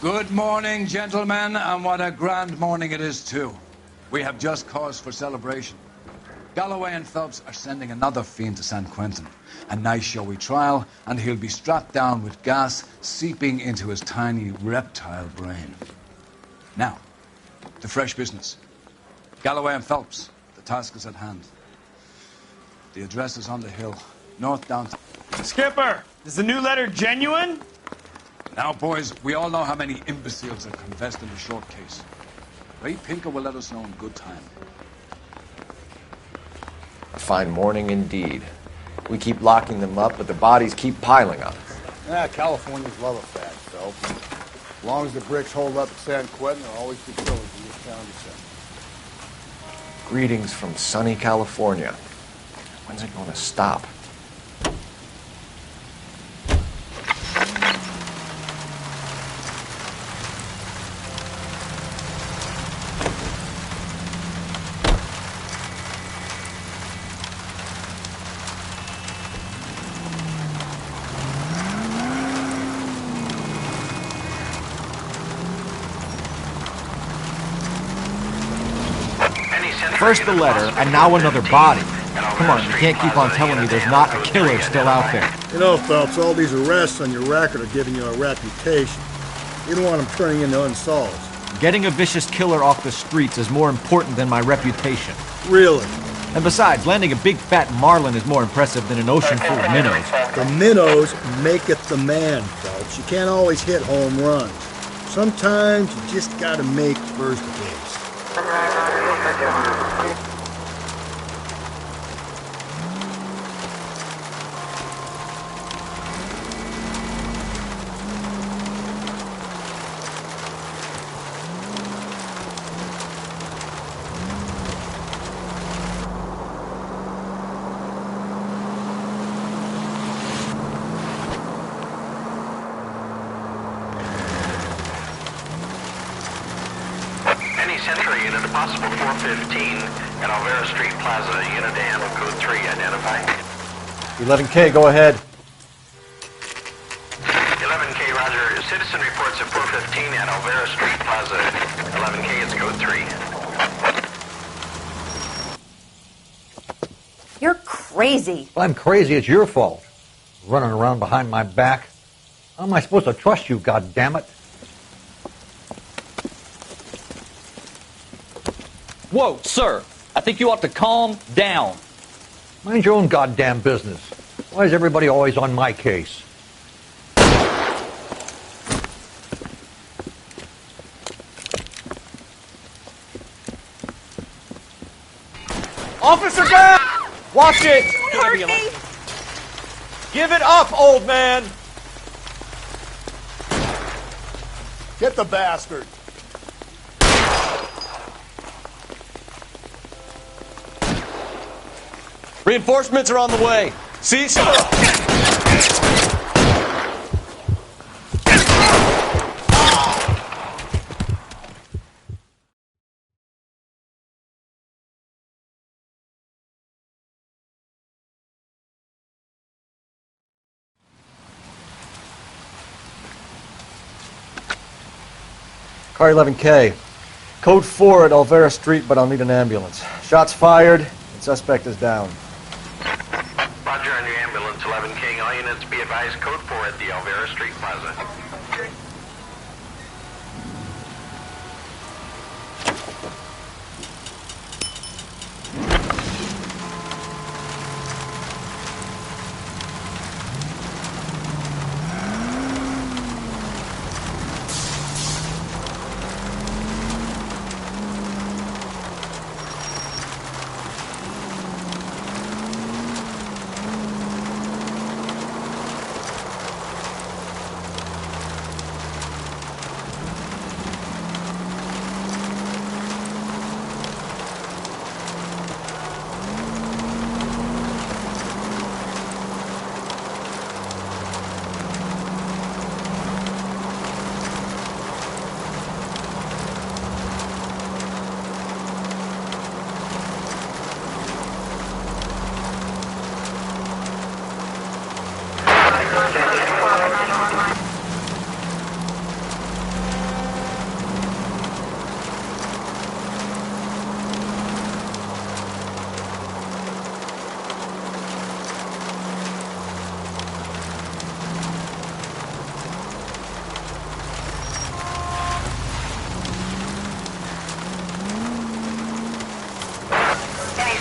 Good morning, gentlemen, and what a grand morning it is, too. We have just cause for celebration. Galloway and Phelps are sending another fiend to San Quentin. A nice showy trial, and he'll be strapped down with gas seeping into his tiny reptile brain. Now, to fresh business. Galloway and Phelps, the task is at hand. The address is on the hill, north downtown. Skipper, is the new letter genuine? Now, boys, we all know how many imbeciles have confessed in the short case. Ray Pinker will let us know in good time. A fine morning indeed. We keep locking them up, but the bodies keep piling up. Yeah, Californians love a fat Phelps. As long as the bricks hold up at San Quentin, there'll always be killers in this town to send. Greetings from sunny California. When's it going to stop? First the letter, and now another body. Come on, you can't keep on telling me there's not a killer still out there. You know, Phelps, all these arrests on your record are giving you a reputation. You don't want them turning into unsolved. Getting a vicious killer off the streets is more important than my reputation. Really? And besides, landing a big fat marlin is more impressive than an ocean full of minnows. The minnows maketh the man, Phelps. You can't always hit home runs. Sometimes you just gotta make first base. Century unit, a possible 415 at Alvera Street Plaza, unit to handle code 3, identify. 11K, go ahead. 11K, roger. Citizen reports at 415 at Alvera Street Plaza. 11K, it's code 3. You're crazy. If I'm crazy, it's your fault. Running around behind my back. How am I supposed to trust you, goddammit? Whoa, sir. I think you ought to calm down. Mind your own goddamn business. Why is everybody always on my case? Officer down! Watch it! Don't hurt me! Give it up, old man! Get the bastard! Reinforcements are on the way. See? Car 11K. Code 4 at Alvera Street, but I'll need an ambulance. Shots fired, and suspect is down. Roger on your ambulance, 11K. All units be advised, code 4 at the Alvera Street Plaza.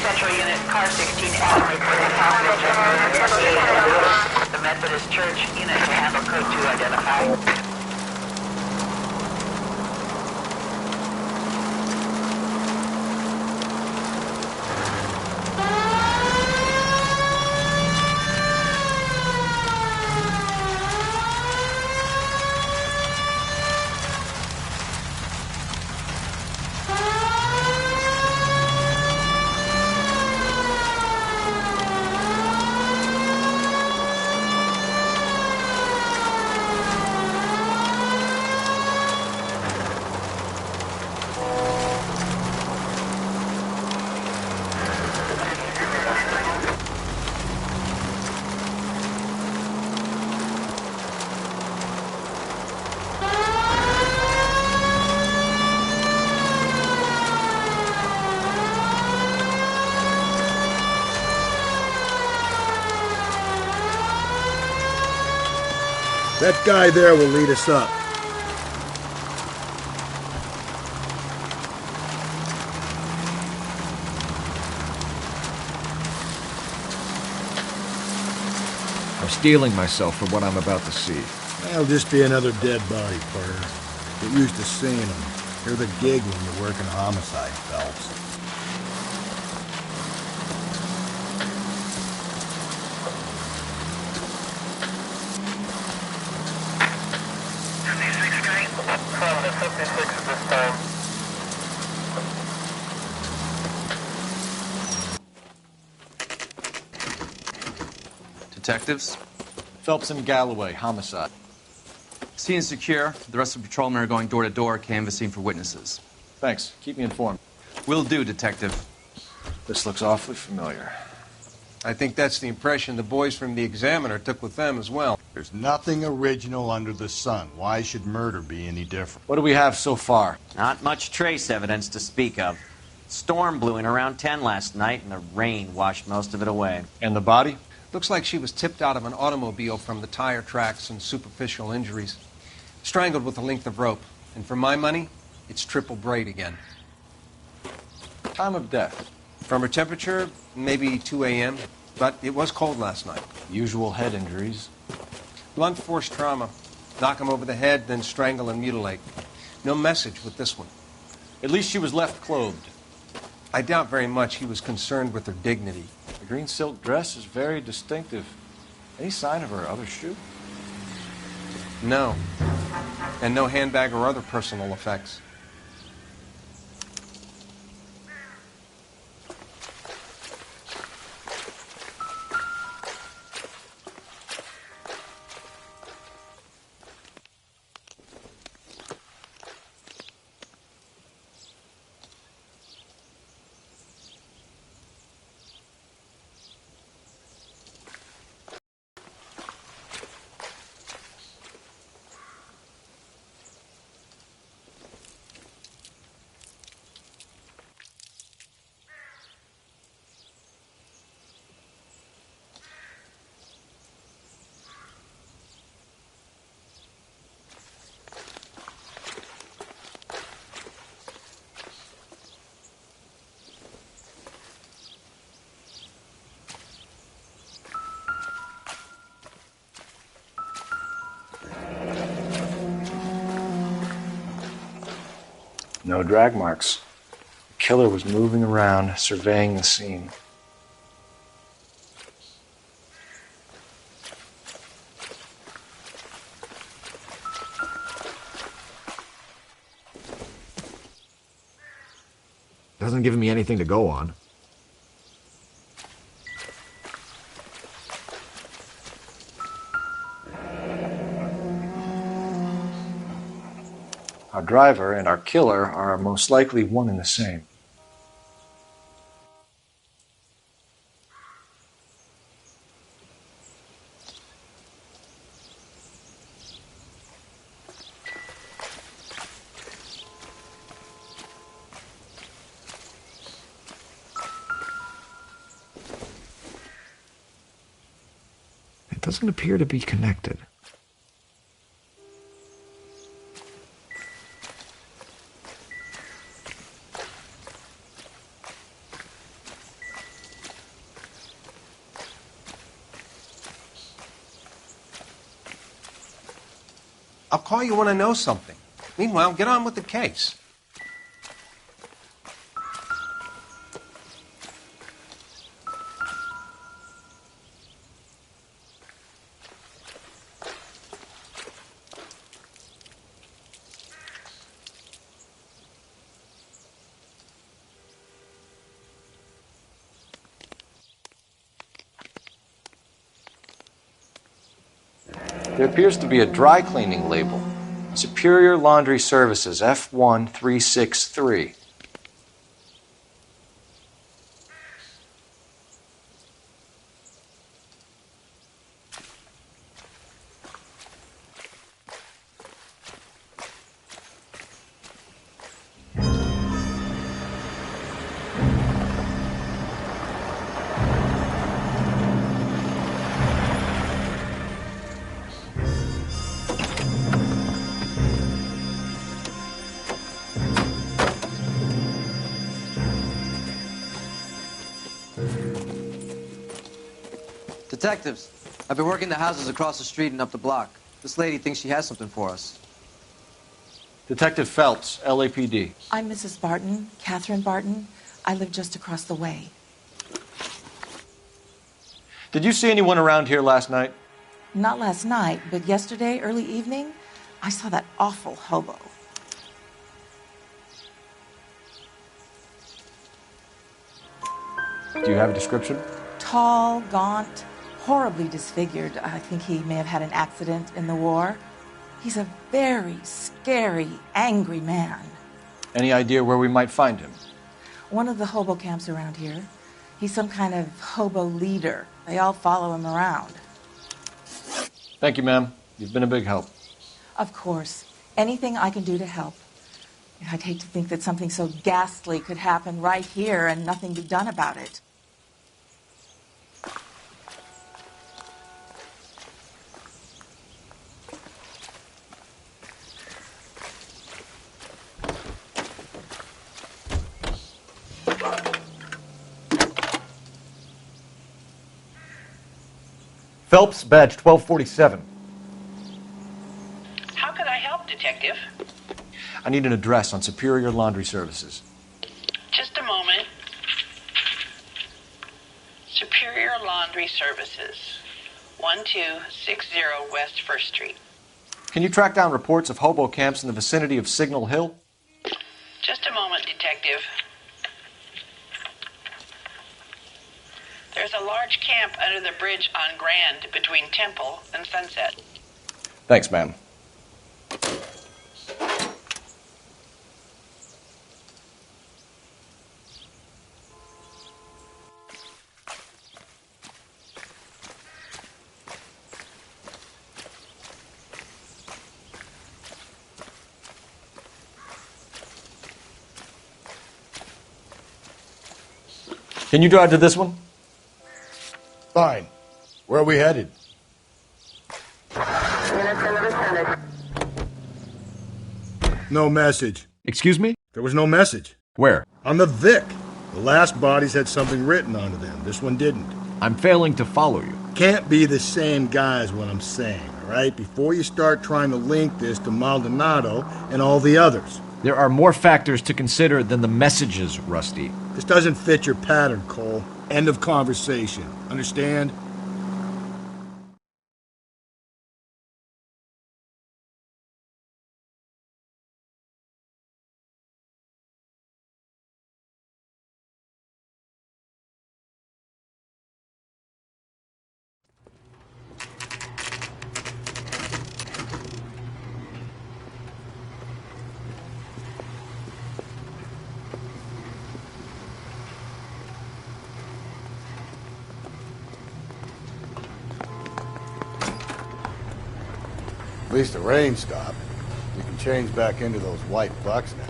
Central Unit, Car 16 Adam reporting possible murder. The Methodist Church unit to handle code 2 identified. That guy there will lead us up. I'm steeling myself for what I'm about to see. That'll just be another dead body, Carter. Get used to seeing them. You're the gig when you're working homicide, Phelps. Detectives? Phelps and Galloway, homicide. Scene secure. The rest of the patrolmen are going door to door, canvassing for witnesses. Thanks. Keep me informed. Will do, Detective. This looks awfully familiar. I think that's the impression the boys from the Examiner took with them as well. There's nothing original under the sun. Why should murder be any different? What do we have so far? Not much trace evidence to speak of. Storm blew in around 10 last night, and the rain washed most of it away. And the body? Looks like she was tipped out of an automobile from the tire tracks and superficial injuries. Strangled with a length of rope. And for my money, it's triple braid again. Time of death? From her temperature, maybe 2 a.m., but it was cold last night. Usual head injuries. Blunt force trauma. Knock him over the head, then strangle and mutilate. No message with this one. At least she was left clothed. I doubt very much he was concerned with her dignity. The green silk dress is very distinctive. Any sign of her other shoe? No. And no handbag or other personal effects. No drag marks. The killer was moving around, surveying the scene. Doesn't give me anything to go on. Our driver and our killer are most likely one and the same. It doesn't appear to be connected. I'll call you when I know something. Meanwhile, get on with the case. There appears to be a dry cleaning label. Superior Laundry Services, F1363. Detectives, I've been working the houses across the street and up the block. This lady thinks she has something for us. Detective Phelps, LAPD. I'm Mrs. Barton, Catherine Barton. I live just across the way. Did you see anyone around here last night? Not last night, but yesterday, early evening, I saw that awful hobo. Do you have a description? Tall, gaunt, horribly disfigured. I think he may have had an accident in the war. He's a very scary, angry man. Any idea where we might find him? One of the hobo camps around here. He's some kind of hobo leader. They all follow him around. Thank you, ma'am. You've been a big help. Of course. Anything I can do to help. I'd hate to think that something so ghastly could happen right here and nothing be done about it. Phelps, badge 1247. How could I help, Detective? I need an address on Superior Laundry Services. Just a moment. Superior Laundry Services, 1260 West 1st Street. Can you track down reports of hobo camps in the vicinity of Signal Hill? Just a moment, Detective. There's a large camp under the bridge on Grand between Temple and Sunset. Thanks, ma'am. Can you drive to this one? Fine. Where are we headed? No message. Excuse me? There was no message. Where? On the Vic. The last bodies had something written onto them. This one didn't. I'm failing to follow you. Can't be the same guy is what I'm saying, all right? Before you start trying to link this to Maldonado and all the others. There are more factors to consider than the messages, Rusty. This doesn't fit your pattern, Cole. End of conversation. Understand? At least the rain stopped. You can change back into those white bucks now.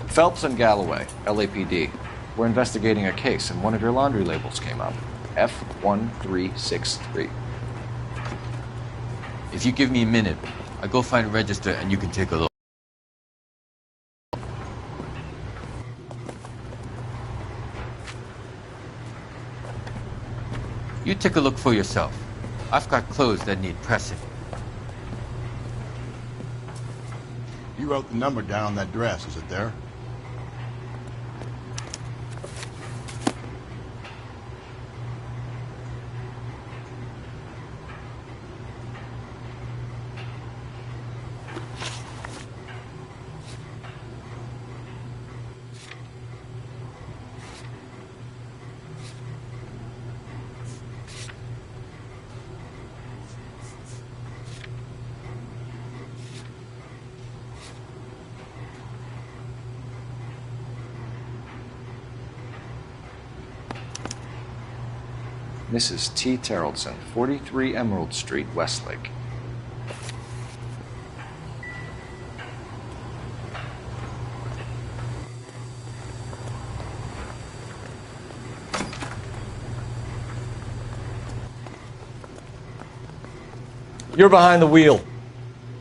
Phelps and Galloway, LAPD. We're investigating a case, and one of your laundry labels came up. F1363. If you give me a minute, I'll go find a register and you can take a look. You take a look for yourself. I've got clothes that need pressing. You wrote the number down on that dress. Is it there? Mrs. T. Terrellson, 43 Emerald Street, Westlake. You're behind the wheel.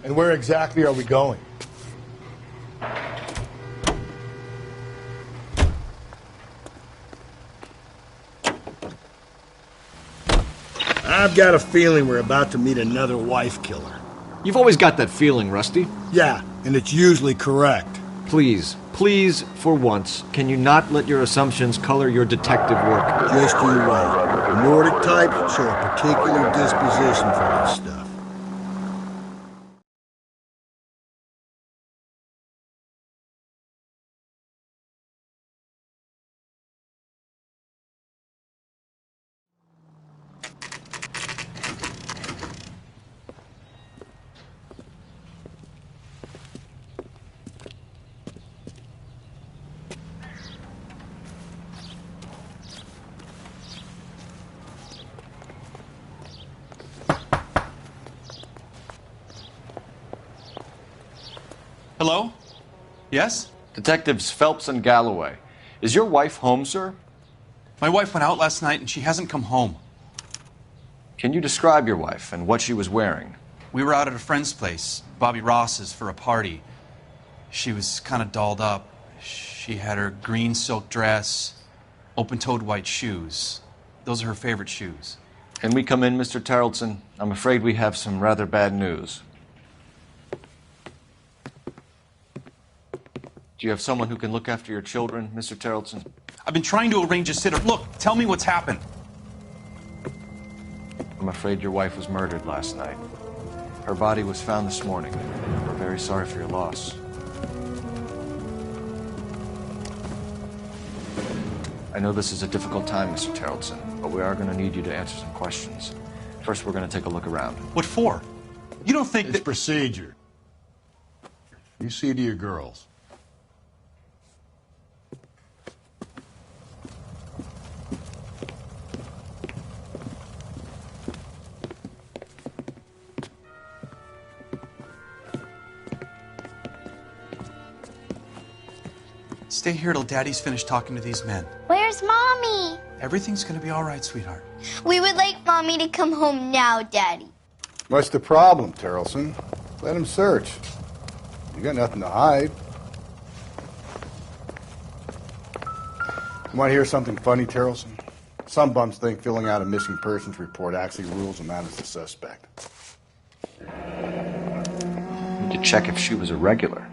And where exactly are we going? I've got a feeling we're about to meet another wife killer. You've always got that feeling, Rusty. Yeah, and it's usually correct. Please, for once, can you not let your assumptions color your detective work? Just you wait. The Nordic types show a particular disposition for this stuff. Hello? Yes? Detectives Phelps and Galloway. Is your wife home, sir? My wife went out last night and she hasn't come home. Can you describe your wife and what she was wearing? We were out at a friend's place, Bobby Ross's, for a party. She was kind of dolled up. She had her green silk dress, open-toed white shoes. Those are her favorite shoes. Can we come in, Mr. Terrellson? I'm afraid we have some rather bad news. Do you have someone who can look after your children, Mr. Terrellson? I've been trying to arrange a sitter. Look, tell me what's happened. I'm afraid your wife was murdered last night. Her body was found this morning. We're very sorry for your loss. I know this is a difficult time, Mr. Terrellson, but we are going to need you to answer some questions. First, we're going to take a look around. What for? You don't think It's procedure. You see to your girls. Stay here till Daddy's finished talking to these men. Where's Mommy? Everything's gonna be all right, sweetheart. We would like Mommy to come home now, Daddy. What's the problem, Terrellson? Let him search. You got nothing to hide. You want to hear something funny, Terrellson? Some bums think filling out a missing persons report actually rules them out as a suspect. We need to check if she was a regular.